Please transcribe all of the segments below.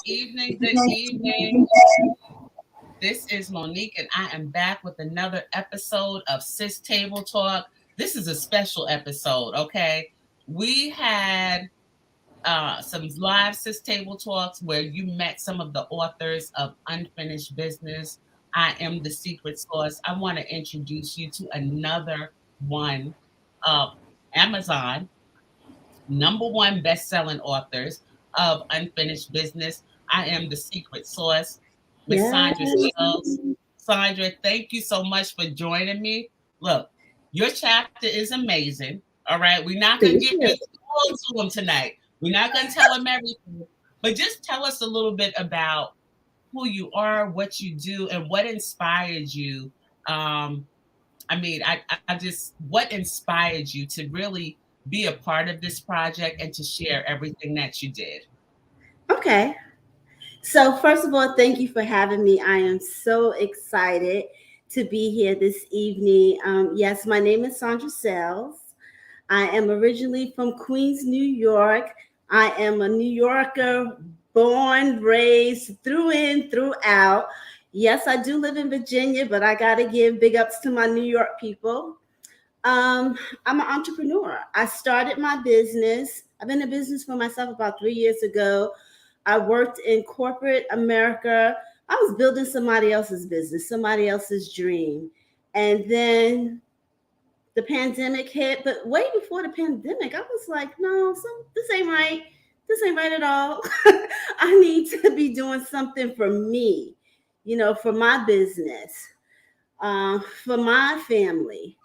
evening. Good evening. This is Monique, and I am back with another episode of Sis Table Talk. This is a special episode, okay? We had some live Sis Table Talks where you met some of the authors of Unfinished Business. I Am the Secret Sauce. I want to introduce you to another one of Amazon #1 best-selling authors of Unfinished Business. I Am the Secret Sauce, Miss Yes. Sandra Sells. Sandra, thank you so much for joining me. Look, your chapter is amazing. All right, we're not going to Thank give you you. all to them tonight. We're not going to tell them everything, but just tell us a little bit about who you are, what you do, and what inspired you. I just, what inspired you to really be a part of this project and to share everything that you did? Okay. So, first of all, thank you for having me. I am so excited to be here this evening. Yes, my name is Sandra Sells. I am originally from Queens, New York. I am a New Yorker, born, raised, through in, throughout. Yes, I do live in Virginia, but I got to give big ups to my New York people. Um, I'm an entrepreneur. I started my business. I've been in business for myself about 3 years ago. I worked in corporate America. I was building somebody else's business, somebody else's dream. And then the pandemic hit, but way before the pandemic, I was like, no, this ain't right. This ain't right at all. I need to be doing something for me, for my business, for my family.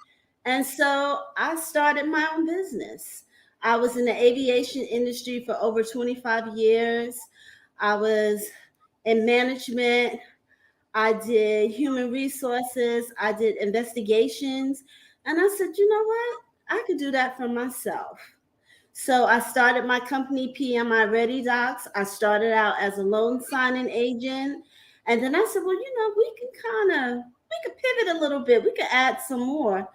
And so I started my own business. I was in the aviation industry for over 25 years. I was in management. I did human resources. I did investigations. And I said, you know what? I could do that for myself. So I started my company, PMI Ready Docs. I started out as a loan signing agent. And then I said, well, we could pivot a little bit. We could add some more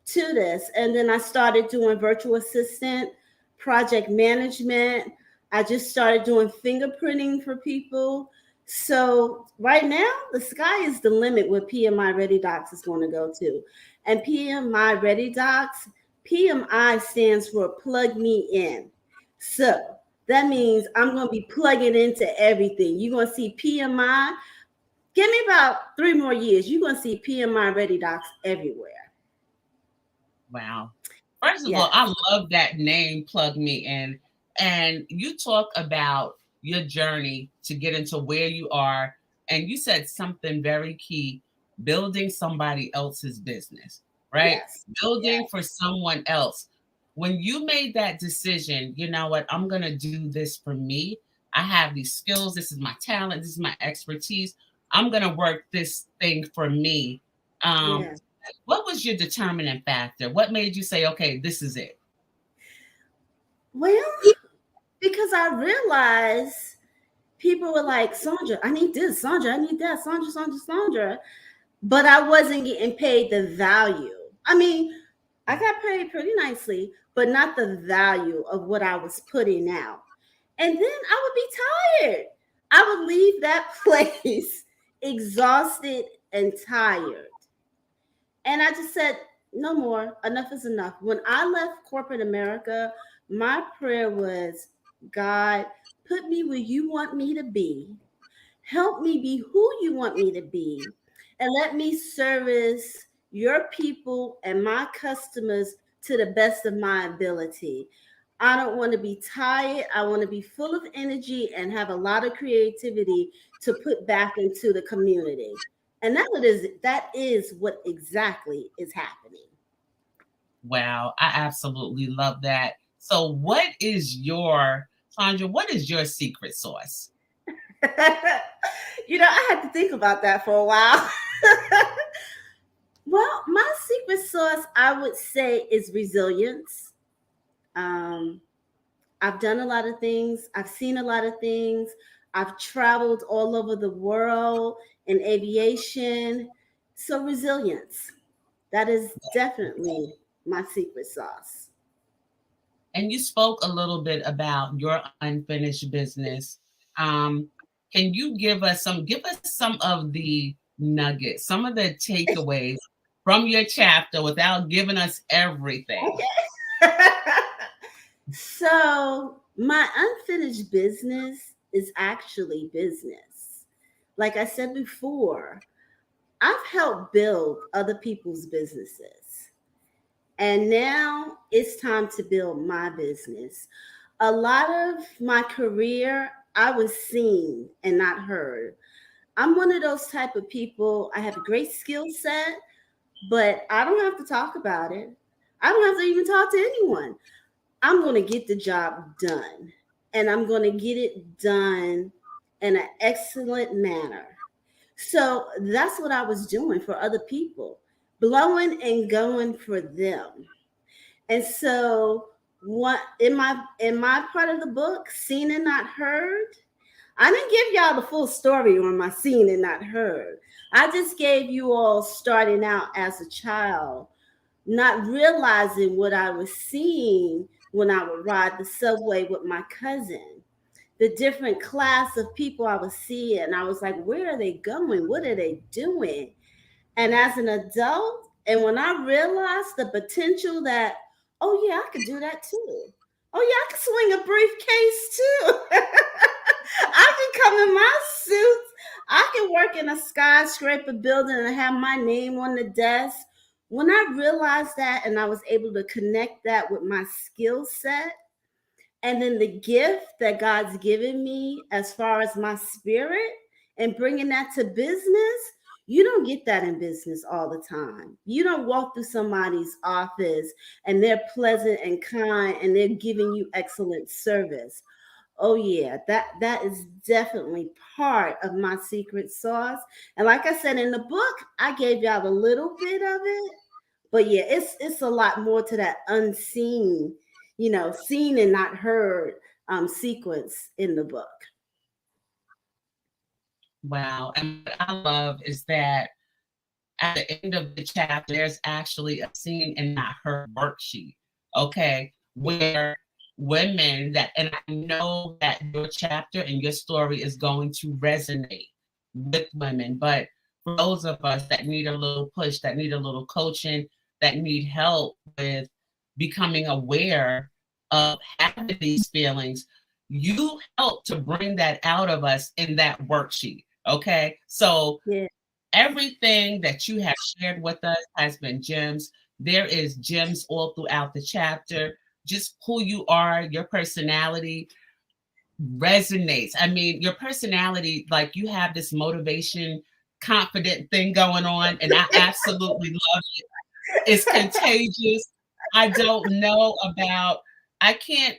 to this. And then I started doing virtual assistant, project management. I just started doing fingerprinting for people. So right now, the sky is the limit where PMI Ready Docs is going to go to. And PMI Ready Docs, PMI stands for plug me in. So that means I'm going to be plugging into everything. You're going to see PMI. Give me about 3 more years. You're going to see PMI Ready Docs everywhere. Wow. First of all, Yes. I love that name, Plug Me In. And you talk about your journey to get into where you are. And you said something very key, building somebody else's business, right? Yes. Building Yes. for someone else. When you made that decision, you know what? I'm going to do this for me. I have these skills. This is my talent. This is my expertise. I'm going to work this thing for me. Um, Yes. what was your determining factor? What made you say, okay, this is it? Well, because I realized people were like, Sandra, I need this. Sandra, I need that. Sandra, Sandra, Sandra. But I wasn't getting paid the value. I mean, I got paid pretty nicely, but not the value of what I was putting out. And then I would be tired. I would leave that place exhausted and tired. And I just said, no more. Enough is enough. When I left corporate America, my prayer was, God, put me where you want me to be. Help me be who you want me to be. And let me service your people and my customers to the best of my ability. I don't want to be tired. I want to be full of energy and have a lot of creativity to put back into the community. And that is what exactly is happening. Wow, I absolutely love that. So, Sandra, what is your secret sauce? I had to think about that for a while. Well, my secret sauce, I would say, is resilience. Um, I've done a lot of things, I've seen a lot of things, I've traveled all over the world in aviation. So, resilience, that is definitely my secret sauce. And you spoke a little bit about your unfinished business. Um, can you give us some of the nuggets, some of the takeaways from your chapter without giving us everything? Okay. So, my unfinished business is actually business. Like I said before, I've helped build other people's businesses. And now it's time to build my business. A lot of my career, I was seen and not heard. I'm one of those type of people. I have a great skill set, but I don't have to talk about it. I don't have to even talk to anyone. I'm going to get the job done, and I'm going to get it done in an excellent manner. So that's what I was doing for other people, blowing and going for them. And so what in my part of the book, Seen and Not Heard, I didn't give y'all the full story on my Seen and Not Heard. I just gave you all starting out as a child, not realizing what I was seeing when I would ride the subway with my cousin, the different class of people I was seeing. I was like, where are they going? What are they doing? And as an adult, and when I realized the potential that, oh yeah, I could do that too. Oh yeah, I could swing a briefcase too. I can come in my suits. I can work in a skyscraper building and have my name on the desk. When I realized that and I was able to connect that with my skill set, and then the gift that God's given me as far as my spirit and bringing that to business, you don't get that in business all the time. You don't walk through somebody's office and they're pleasant and kind and they're giving you excellent service. Oh yeah, that is definitely part of my secret sauce. And like I said in the book, I gave y'all a little bit of it, but yeah, it's a lot more to that unseen, seen and not heard sequence in the book. Wow. And what I love is that at the end of the chapter, there's actually a seen and not heard worksheet. Okay. Where women that, and I know that your chapter and your story is going to resonate with women, but for those of us that need a little push, that need a little coaching, that need help with becoming aware of having these feelings, you help to bring that out of us in that worksheet. Okay. So Yeah. everything that you have shared with us has been gems. There is gems all throughout the chapter. Just who you are, your personality resonates. I mean, your personality, like you have this motivation, confident thing going on, and I absolutely love it. It's contagious. I don't know about, I can't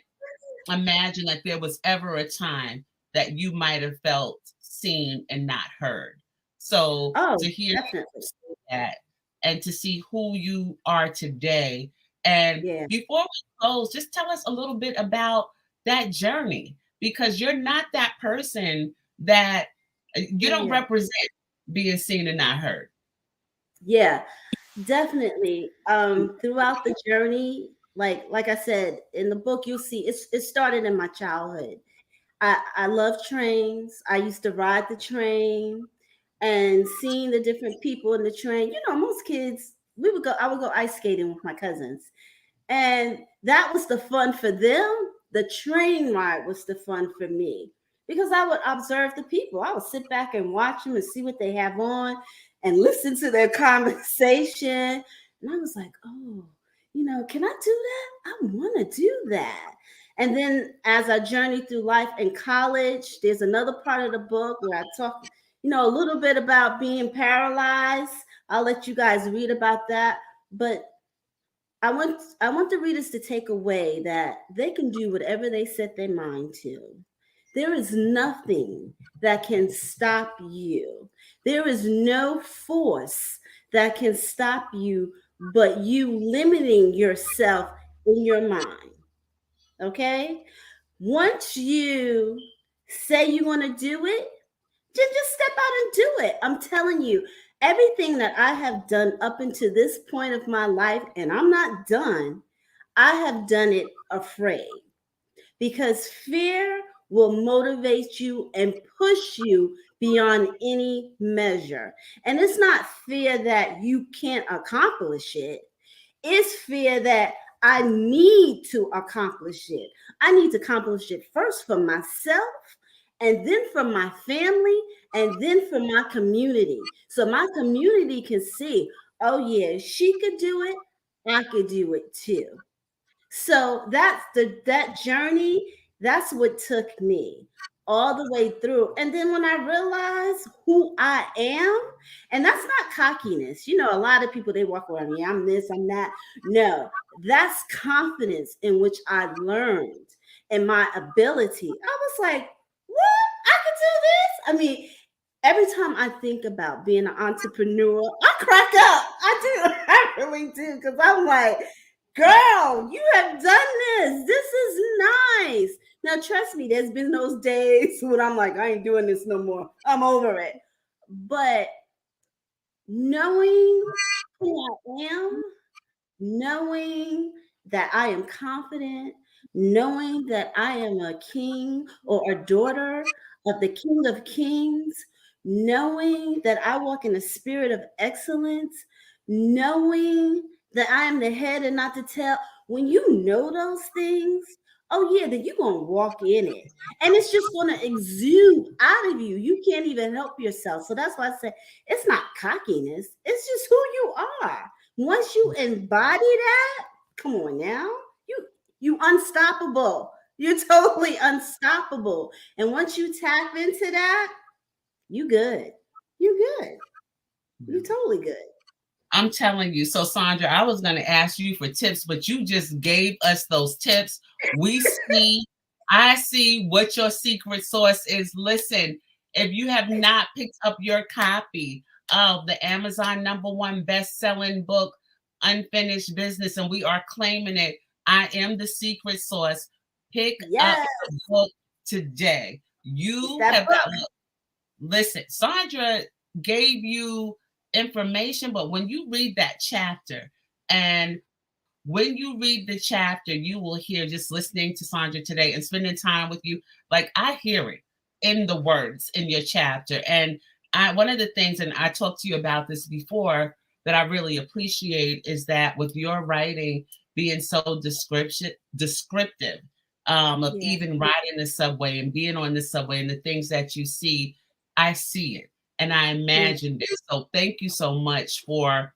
imagine that there was ever a time that you might have felt seen and not heard. So Oh, to hear definitely. you say that and to see who you are today. And Yeah. before we close, just tell us a little bit about that journey because you're not that person that you don't Yeah. represent being seen and not heard. Yeah. Definitely. Throughout the journey, like I said in the book, you'll see it started in my childhood. I love trains. I used to ride the train and seeing the different people in the train. Most kids, I would go ice skating with my cousins. And that was the fun for them. The train ride was the fun for me because I would observe the people. I would sit back and watch them and see what they have on and listen to their conversation. And I was like, oh, can I do that? I want to do that. And then as I journey through life in college, there's another part of the book where I talk, a little bit about being paralyzed. I'll let you guys read about that. But I want the readers to take away that they can do whatever they set their mind to. There is nothing that can stop you. There is no force that can stop you but you limiting yourself in your mind. Okay? Once you say you want to do it, then just step out and do it. I'm telling you, everything that I have done up until this point of my life, and I'm not done, I have done it afraid because fear will motivate you and push you beyond any measure. And it's not fear that you can't accomplish it, it's fear that I need to accomplish it. I need to accomplish it first for myself, and then for my family, and then for my community. So my community can see, oh yeah, she could do it, I could do it too. So that's that journey, that's what took me all the way through. And then when I realized who I am, and that's not cockiness. You know, a lot of people, they walk around, yeah, I'm this, I'm that. No, that's confidence in which I learned and my ability. I was like, what? I could do this? I mean, every time I think about being an entrepreneur, I crack up. I do. I really do. Because I'm like, girl, you have done this. This is nice. Now, trust me, there's been those days when I'm like, I ain't doing this no more. I'm over it. But knowing who I am, knowing that I am confident, knowing that I am a king or a daughter of the King of Kings, knowing that I walk in a spirit of excellence, knowing that I am the head and not the tail. When you know those things, oh yeah, then you're gonna walk in it. And it's just gonna exude out of you. You can't even help yourself. So that's why I say it's not cockiness, it's just who you are. Once you embody that, come on now, you unstoppable. You're totally unstoppable. And once you tap into that, you good. You good. You totally good. I'm telling you. So, Sandra, I was going to ask you for tips, but you just gave us those tips. I see what your secret sauce is. Listen, if you have not picked up your copy of the Amazon #1 best-selling book, Unfinished Business, and we are claiming it, I Am the Secret Sauce, pick up the book today. You have got, listen, Sandra gave you information, but when you read that chapter, and when you read the chapter, you will hear, just listening to Sandra today and spending time with you, like I hear it in the words in your chapter. And one of the things, and I talked to you about this before, that I really appreciate is that with your writing being so descriptive, of even riding the subway and being on the subway and the things that you see, I see it and I imagine it. So thank you so much for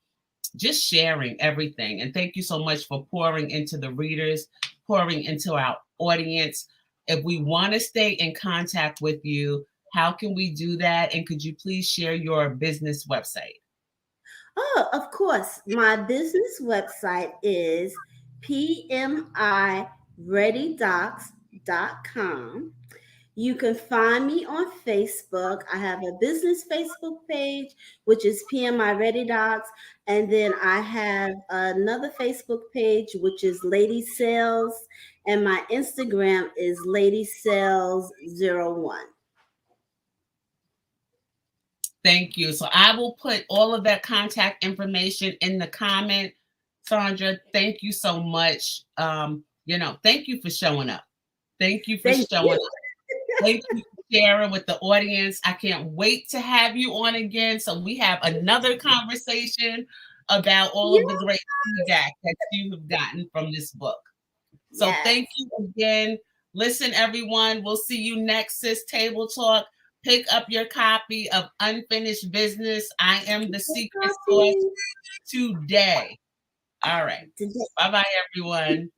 just sharing everything. And thank you so much for pouring into the readers, pouring into our audience. If we want to stay in contact with you, how can we do that? And could you please share your business website? Oh, of course. My business website is pmireadydocs.com. You can find me on Facebook. I have a business Facebook page, which is PMI Ready Docs. And then I have another Facebook page, which is Lady Sales. And my Instagram is Lady Sales01. Thank you. So I will put all of that contact information in the comment. Sandra, thank you so much. Thank you for showing up. Thank you for showing up. Thank you for sharing with the audience. I can't wait to have you on again, so we have another conversation about all of the great feedback that you have gotten from this book. So thank you again. Listen, everyone, we'll see you next Sis Table Talk. Pick up your copy of Unfinished Business, I Am the Secret Sauce today. All right. Bye-bye, everyone.